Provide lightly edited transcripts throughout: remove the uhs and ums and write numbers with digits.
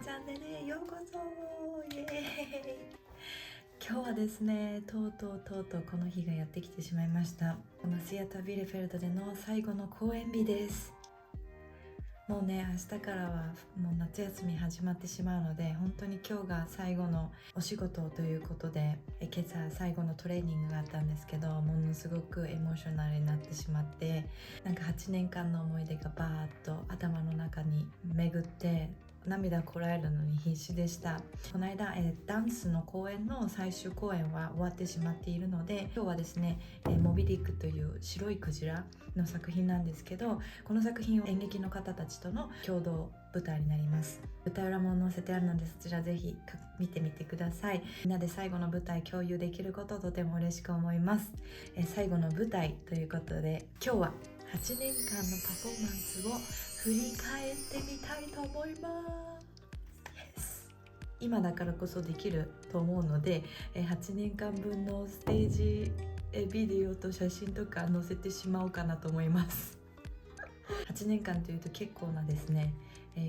チャンネルへようこそ。イエーイ。今日はですね、とうとうこの日がやってきてしまいました。このシアタービレフェルトでの最後の公演日です。もうね、明日からはもう夏休み始まってしまうので、本当に今日が最後のお仕事ということで、今朝最後のトレーニングがあったんですけど、ものすごくエモーショナルになってしまって、なんか8年間の思い出がバーッと頭の中に巡って涙をこらえるのに必死でした。この間、ダンスの公演の最終公演は終わってしまっているので、今日はですね、モビディックという白いクジラの作品なんですけど、この作品を演劇の方たちとの共同舞台になります。舞台裏も載せてあるので、そちらぜひ見てみてください。みんなで最後の舞台共有できることをとても嬉しく思います。最後の舞台ということで、今日は8年間のパフォーマンスを振り返ってみたいと思います。今だからこそできると思うので、8年間分のステージビデオと写真とか載せてしまおうかなと思います。8年間というと結構なですね、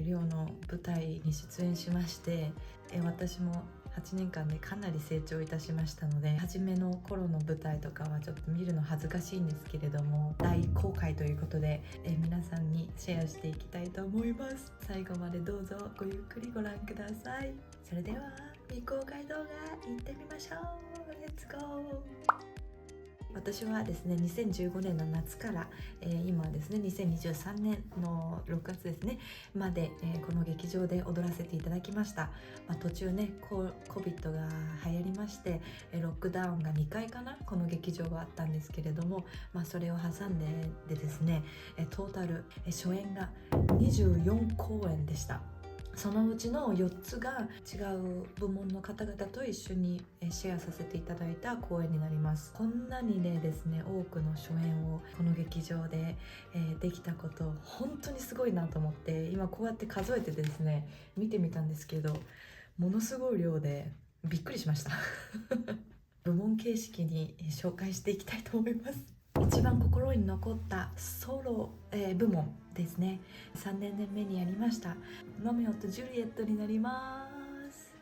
量の舞台に出演しまして、私も8年間でかなり成長いたしましたので、初めの頃の舞台とかはちょっと見るの恥ずかしいんですけれども、大公開ということで、皆さんにシェアしていきたいと思います。最後までどうぞごゆっくりご覧ください。それでは未公開動画行ってみましょう。レッツゴー。私はですね、2015年の夏から、今はですね2023年の6月ですねまで、この劇場で踊らせていただきました。途中ねCOVID が流行りまして、ロックダウンが2回かなこの劇場はあったんですけれども、それを挟んでですね、トータル初演が24公演でした。そのうちの4つが違う部門の方々と一緒にシェアさせていただいた公演になります。こんなにねですね多くの初演をこの劇場で、できたこと本当にすごいなと思って、今こうやって数えてですね見てみたんですけど、ものすごい量でびっくりしました。部門形式に紹介していきたいと思います。一番心に残ったソロ、部門ですね。3年目にやりましたロミオとジュリエットになります。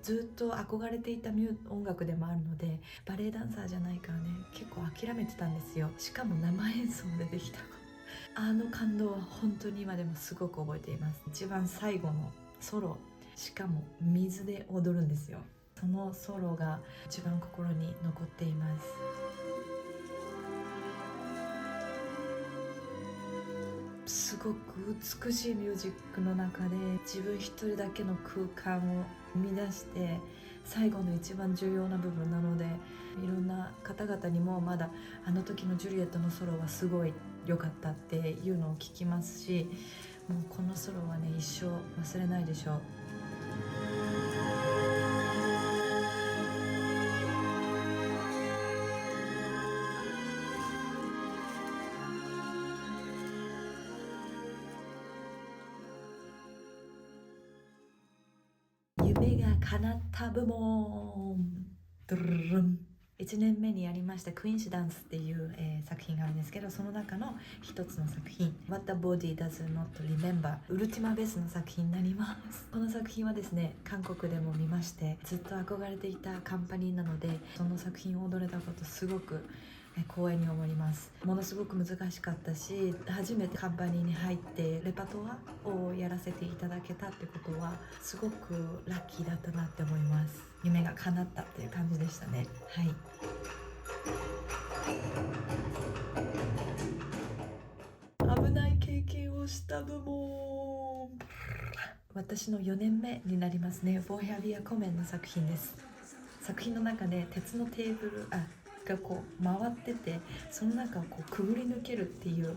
ずっと憧れていた音楽でもあるので、バレエダンサーじゃないからね結構諦めてたんですよ。しかも生演奏でできたあの感動は本当に今でもすごく覚えています。一番最後のソロ、しかも水で踊るんですよ。そのソロが一番心に残っています。すごく美しいミュージックの中で自分一人だけの空間を生み出して、最後の一番重要な部分なので、いろんな方々にもまだあの時のジュリエットのソロはすごい良かったっていうのを聞きますし、もうこのソロはね一生忘れないでしょう。夢が叶った部門、ドゥルルルン。1年目にやりましたクインシダンスっていう、作品があるんですけど、その中の一つの作品 What the Body Does Not Remember、 ウルティマベースの作品になります。この作品はですね韓国でも見まして、ずっと憧れていたカンパニーなので、その作品を踊れたことすごく光栄に思います。ものすごく難しかったし、初めてカンパニーに入ってレパートワをやらせていただけたってことはすごくラッキーだったなって思います。夢が叶ったっていう感じでしたね。はい。危ない経験をした部門、私の4年目になりますね。ボーヘアビアコメンの作品です。作品の中で鉄のテーブルがこう回ってて、その中をこうくぐり抜けるっていう、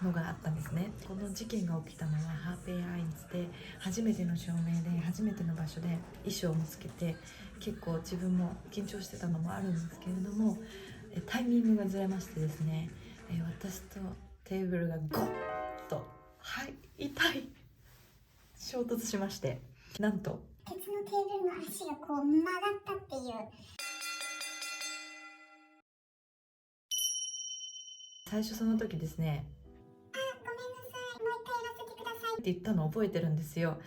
のがあったんですね。この事件が起きたのはハーペイアインズで、初めての照明で初めての場所で衣装もつけて、結構自分も緊張してたのもあるんですけれども、タイミングがずれましてですね、私とテーブルがゴッと、はい痛い衝突しまして、なんと鉄のテーブルの足がこう曲がったっていう。最初その時ですね、ごめんなさい、もう一回やらせてくださいって言ったのを覚えてるんですよ。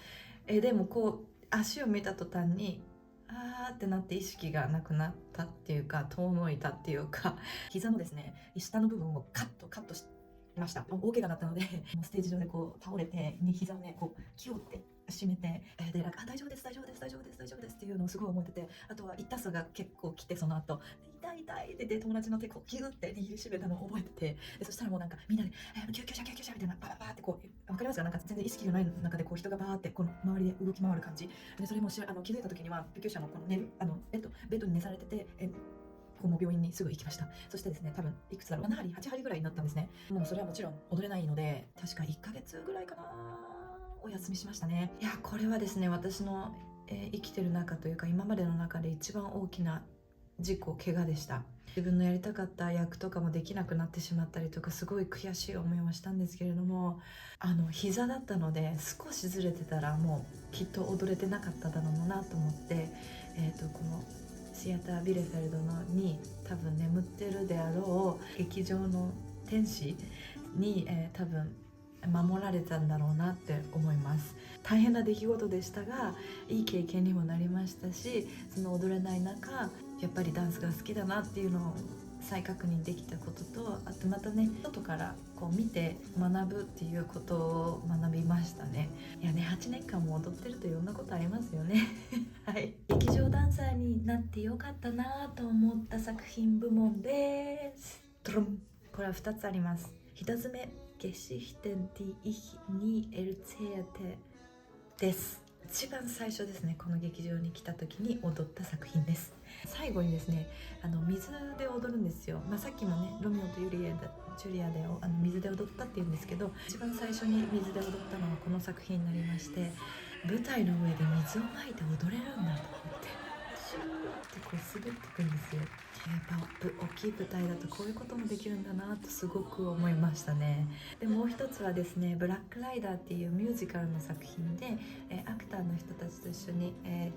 でもこう足を見た途端にあーってなって意識がなくなったっていうか遠のいたっていうか膝のですね下の部分をカットしました。大怪我だったのでステージ上でこう倒れて膝をねこうキュッて締めて、でなんか大丈夫です大丈夫です大丈夫です大丈夫ですっていうのをすごい思ってて、あとは痛さが結構来て、その後痛い痛いって友達の手こうギュッて握りしめたのを覚えてて、そしたらもうなんかみんなで救急車救急車みたいなバーバーってこうわかりますか、なんか全然意識がない中でこう人がバーってこの周りで動き回る感じで、それも気づいた時には救急車のこの寝るベッドに寝されてて、この病院にすぐ行きました。そしてですね、多分いくつだろう、7針8針ぐらいになったんですね。もうそれはもちろん踊れないので、確か1ヶ月ぐらいかなお休みしましたね。いやこれはですね、私の、生きてる中というか今までの中で一番大きな怪我でした。自分のやりたかった役とかもできなくなってしまったりとか、すごい悔しい思いをしたんですけれども、膝だったので少しずれてたらもうきっと踊れてなかっただろうなと思って、このシアタービレフェルドに多分眠ってるであろう劇場の天使に、多分守られたんだろうなって思います。大変な出来事でしたがいい経験にもなりましたし、その踊れない中やっぱりダンスが好きだなっていうのを再確認できたことと、あとまたね外からこう見て学ぶっていうことを学びましたね。いやね、8年間も踊ってるといろんなことありますよねはい、劇場ダンサーになってよかったなと思った作品部門です。ドロン。これは2つあります。1つ目Geschichten, die ich nie erzählte です。一番最初ですね、この劇場に来た時に踊った作品です。最後にですね、水で踊るんですよ。さっきもねロミオとジュリアで水で踊ったっていうんですけど、一番最初に水で踊ったのはこの作品になりまして、舞台の上で水をまいて踊れるんだと思ってシューってこう滑ってくんですよ。やっぱ大きい舞台だとこういうこともできるんだなとすごく思いましたね。でもう一つはですね、ブラックライダーっていうミュージカルの作品で、アクターの人たちと一緒に、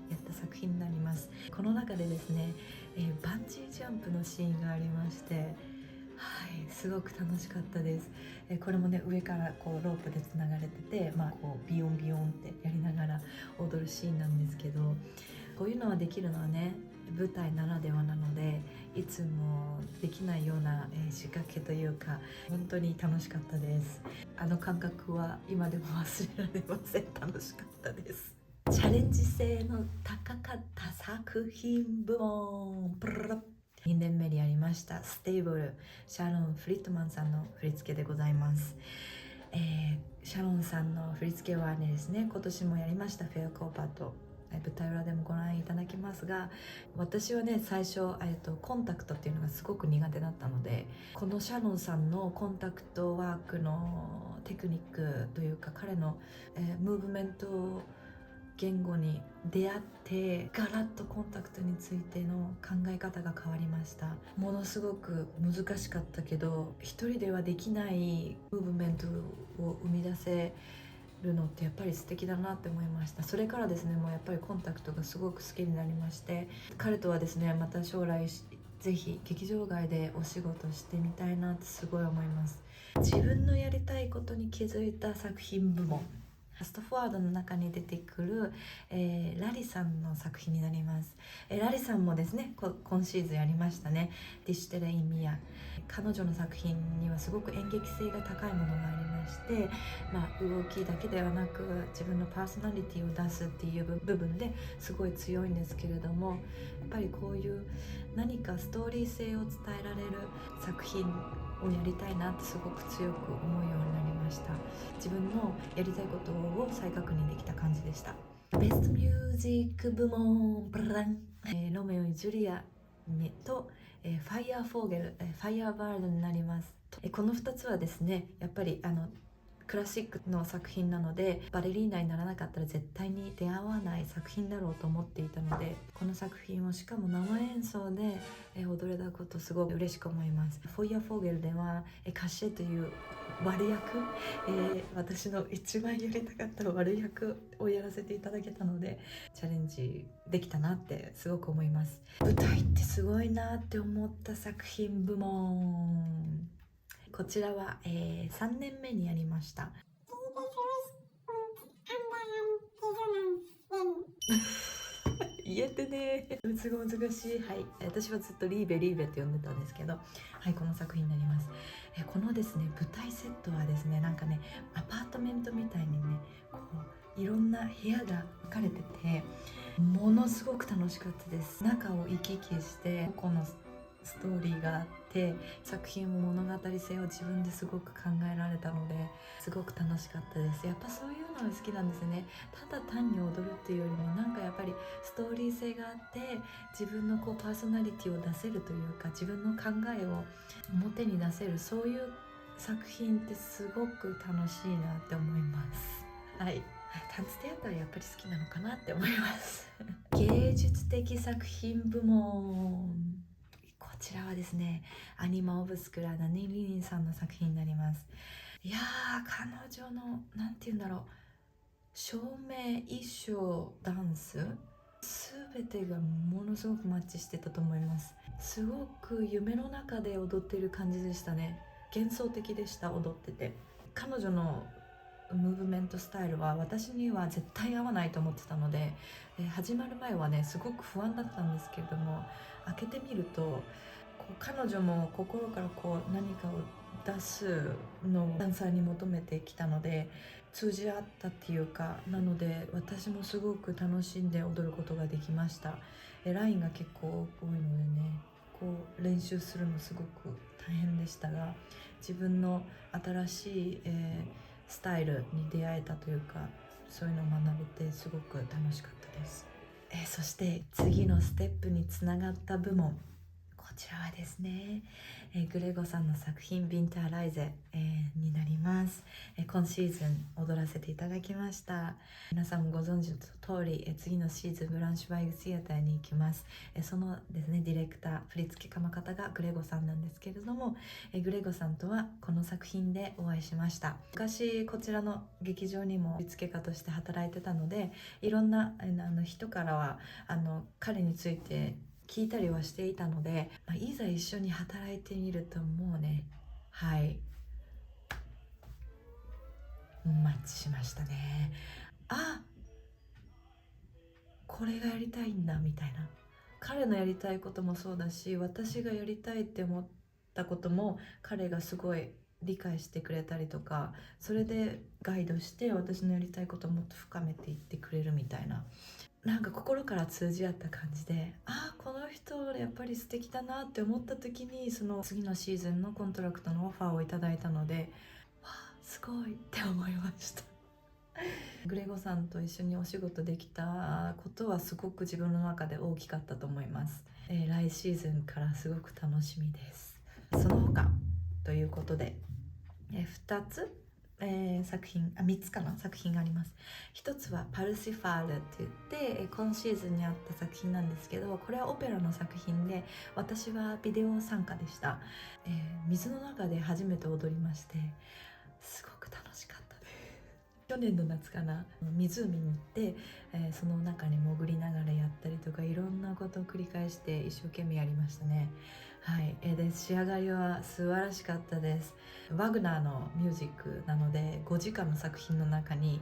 やった作品になります。この中でですね、バンジージャンプのシーンがありまして、はい、すごく楽しかったです。これもね上からこうロープでつながれてて、こうビヨンビヨンってやりながら踊るシーンなんですけど、こういうのはできるのはね舞台ならではなので、いつもできないような、仕掛けというか本当に楽しかったです。あの感覚は今でも忘れられません。楽しかったです。チャレンジ性の高かった作品部門2年目にありましたステーブル、シャロン・フリットマンさんの振り付けでございます。シャロンさんの振り付けはねですね、今年もやりましたフェアコーパート、舞台裏でもご覧いただきますが、私はね最初、コンタクトっていうのがすごく苦手だったので、このシャロンさんのコンタクトワークのテクニックというか彼の、ムーブメント言語に出会ってガラッとコンタクトについての考え方が変わりました。ものすごく難しかったけど一人ではできないムーブメントを生み出せるのってやっぱり素敵だなって思いました。それからですねもうやっぱりコンタクトがすごく好きになりまして、彼とはですねまた将来ぜひ劇場外でお仕事してみたいなってすごい思います。自分のやりたいことに気づいた作品部門、ファストフォワードの中に出てくる、ラリさんの作品になります。ラリさんもですね今シーズンやりましたね、ディシュテレイミア。彼女の作品にはすごく演劇性が高いものがありまして、動きだけではなく自分のパーソナリティを出すっていう部分ですごい強いんですけれども、やっぱりこういう何かストーリー性を伝えられる作品をやりたいなってすごく強く思うようになりました。自分のやりたいことを再確認できた感じでした。ベストミュージック部門ロメオ&ジュリアと、ファイヤーフォーゲル、ファイヤーバールドになります。この2つはですねやっぱりクラシックの作品なのでバレリーナにならなかったら絶対に出会わない作品だろうと思っていたので、この作品をしかも生演奏で踊れたことすごく嬉しく思います。フォイヤーフォーゲルではカシェという悪役、私の一番やりたかった悪役をやらせていただけたのでチャレンジできたなってすごく思います。舞台ってすごいなって思った作品部門、こちらは、3年目にやりました。言えてね、すごい難しい。はい、私はずっとリーベって呼んでたんですけど、はい、この作品になります。このですね舞台セットはですね、なんかねアパートメントみたいにね、こういろんな部屋が分かれてて、ものすごく楽しかったです。中を行き来してこのストーリーがあって、作品も物語性を自分ですごく考えられたので、すごく楽しかったです。やっぱそういうのが好きなんですね。ただ単に踊るっていうよりも、なんかやっぱりストーリー性があって、自分のこうパーソナリティを出せるというか、自分の考えを表に出せる、そういう作品ってすごく楽しいなって思います。はい、タンツテアターやっぱり好きなのかなって思います芸術的作品部門、こちらはですね、アニマ・オブスクラなネリリンさんの作品になります。いやー、彼女のなんて言うんだろう、照明、衣装、ダンス、全てがものすごくマッチしてたと思います。すごく夢の中で踊ってる感じでしたね。幻想的でした、踊ってて。彼女のムーブメントスタイルは私には絶対合わないと思ってたので、始まる前はねすごく不安だったんですけれども、開けてみるとこう彼女も心からこう何かを出すのをダンサーに求めてきたので、通じ合ったっていうか、なので私もすごく楽しんで踊ることができました。ラインが結構多いのでね、こう練習するのすごく大変でしたが、自分の新しい、スタイルに出会えたというか、そういうのを学べてすごく楽しかったです。そして次のステップにつながった部門、こちらはですね、グレゴさんの作品「ビンターライゼ」になります。今シーズン踊らせていただきました。皆さんもご存知の通り、次のシーズンブランシュバイグシアターに行きます。そのですねディレクター、振付家の方がグレゴさんなんですけれども、グレゴさんとはこの作品でお会いしました。昔こちらの劇場にも振付家として働いてたので、いろんな人からは彼について聞いたりはしていたので、いざ一緒に働いてみるともうね、はい、マッチしましたね。あ、これがやりたいんだみたいな、彼のやりたいこともそうだし、私がやりたいって思ったことも彼がすごい理解してくれたりとか、それでガイドして私のやりたいことをもっと深めていってくれるみたいな、なんか心から通じ合った感じで、この人やっぱり素敵だなって思った時に、その次のシーズンのコントラクトのオファーをいただいたので、わあすごいって思いましたグレゴさんと一緒にお仕事できたことはすごく自分の中で大きかったと思います。来シーズンからすごく楽しみです。その他ということで、2つ作品、3つかな、作品があります。一つはパルシファールって言って、今シーズンにあった作品なんですけど、これはオペラの作品で、私はビデオ参加でした。水の中で初めて踊りまして、すごく楽しかったです。去年の夏かな、湖に行って、その中に潜りながらやったりとか、いろんなことを繰り返して一生懸命やりましたね。はい、で仕上がりは素晴らしかったです。ワグナーのミュージックなので5時間の作品の中に、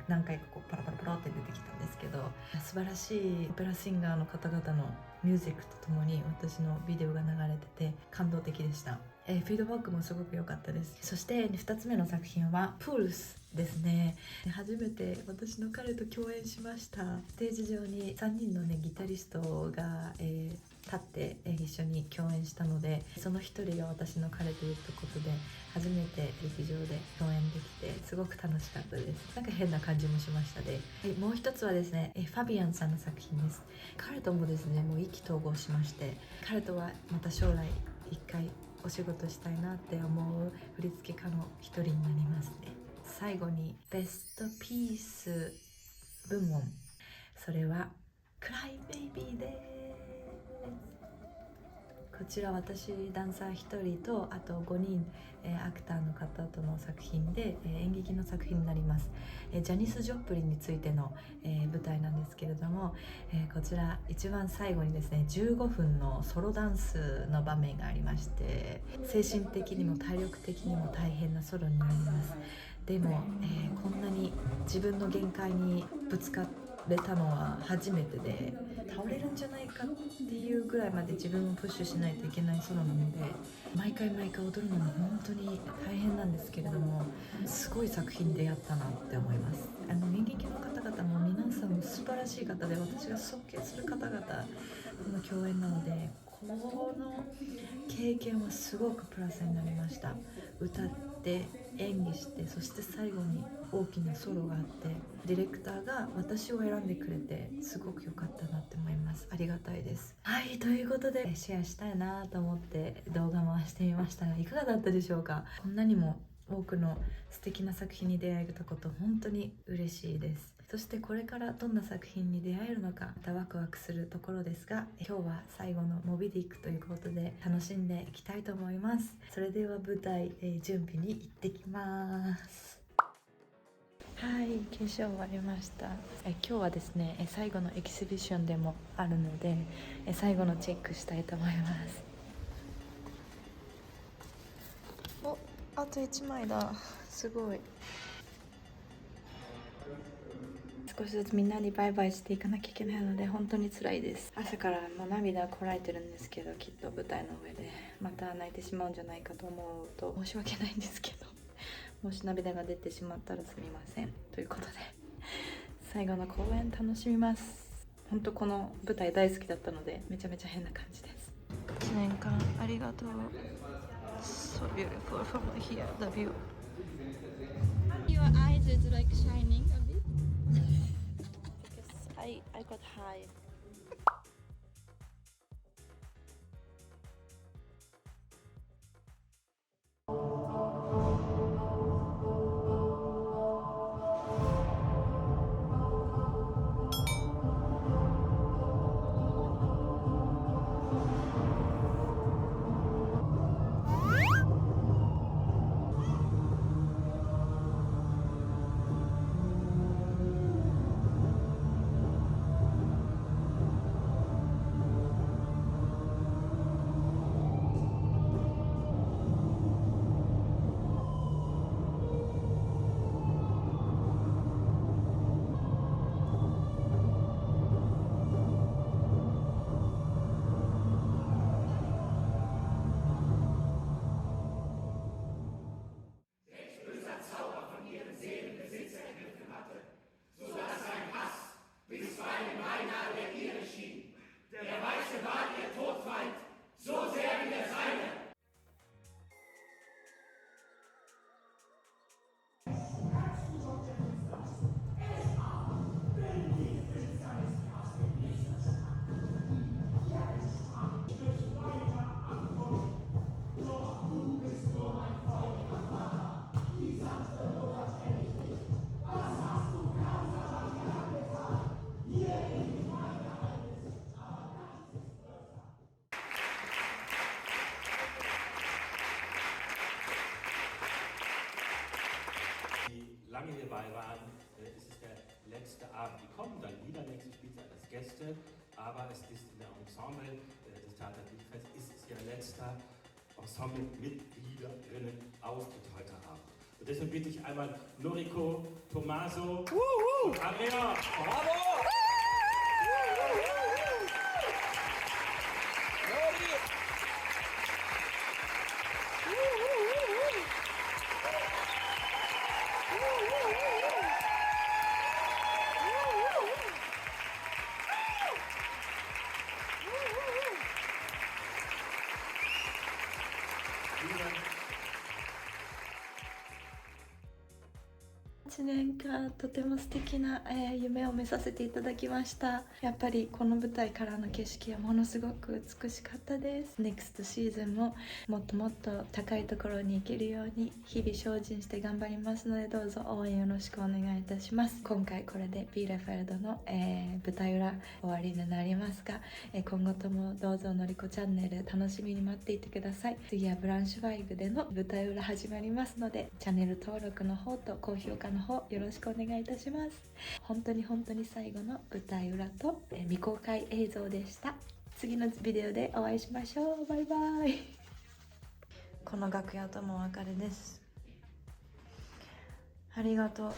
何回かこうパラパラパラって出てきたんですけど、素晴らしいオペラシンガーの方々のミュージックとともに私のビデオが流れてて感動的でした。フィードバックもすごく良かったです。そして2つ目の作品はプールスですね。初めて私の彼と共演しました。ステージ上に3人のねギタリストが、立って一緒に共演したので、その一人が私の彼ということで初めて劇場で共演できてすごく楽しかったです。なんか変な感じもしましたね。もう一つはですね、ファビアンさんの作品です。彼ともですねもう意気投合しまして、彼とはまた将来一回お仕事したいなって思う振付家の一人になりますね。最後にベストピース部門、それはクライベイビーです。こちら私ダンサー1人とあと5人、アクターの方との作品で、演劇の作品になります。ジャニス・ジョプリンについての、舞台なんですけれども、こちら一番最後にですね15分のソロダンスの場面がありまして、精神的にも体力的にも大変なソロになります。でも、こんなに自分の限界にぶつかっれたのは初めてで、倒れるんじゃないかっていうぐらいまで自分をプッシュしないといけないソロなので、毎回踊るのも本当に大変なんですけれども、すごい作品に出会ったなって思います。演劇の方々も皆さんも素晴らしい方で、私が尊敬する方々の共演なので、この経験はすごくプラスになりました。歌って演技して、そして最後に大きなソロがあって、ディレクターが私を選んでくれてすごく良かったなって思います。ありがたいです。はい、ということでシェアしたいなと思って動画回してみましたが、いかがだったでしょうか。こんなにも多くの素敵な作品に出会えたこと本当に嬉しいです。そしてこれからどんな作品に出会えるのか、またワクワクするところですが、今日は最後のモビディックということで楽しんでいきたいと思います。それでは舞台、準備に行ってきます。はい、化粧終わりました。今日はですね、最後のエキシビションでもあるので、最後のチェックしたいと思います。お、あと1枚だ。すごい。少しずつみんなにバイバイしていかなきゃいけないので本当に辛いです。朝からもう涙こらえてるんですけど、きっと舞台の上でまた泣いてしまうんじゃないかと思うと申し訳ないんですけど、もし涙が出てしまったらすみません。ということで最後の公演楽しみます。本当この舞台大好きだったのでめちゃめちゃ変な感じです。1年間ありがとう。 So beautiful from here, the view. Your eyes is like shining a bit. Because I got high. lange hierbei waren, ist es der letzte Abend. Die kommen dann wieder nächste Spielzeit als Gäste, aber es ist in der Ensemble des Theater Bielefeld ist es ihr letzter Ensemble-Mitgliederinnen Auftritt heute Abend. Und deswegen bitte ich einmal Noriko, Tommaso und Andrea. Bravo!1年間とても素敵な、夢を見させていただきました。やっぱりこの舞台からの景色はものすごく美しかったです。NEXT シーズンももっともっと高いところに行けるように日々精進して頑張りますので、どうぞ応援よろしくお願いいたします。今回これでビーレフェルドの、舞台裏終わりになりますが、今後ともどうぞのりこチャンネル楽しみに待っていてください。次はブランシュバイグでの舞台裏始まりますので、チャンネル登録の方と高評価の方よろしくお願いいたします。本当に最後の舞台裏と、未公開映像でした。次のビデオでお会いしましょう。バイバイ。この楽屋ともお別れです。ありがとう。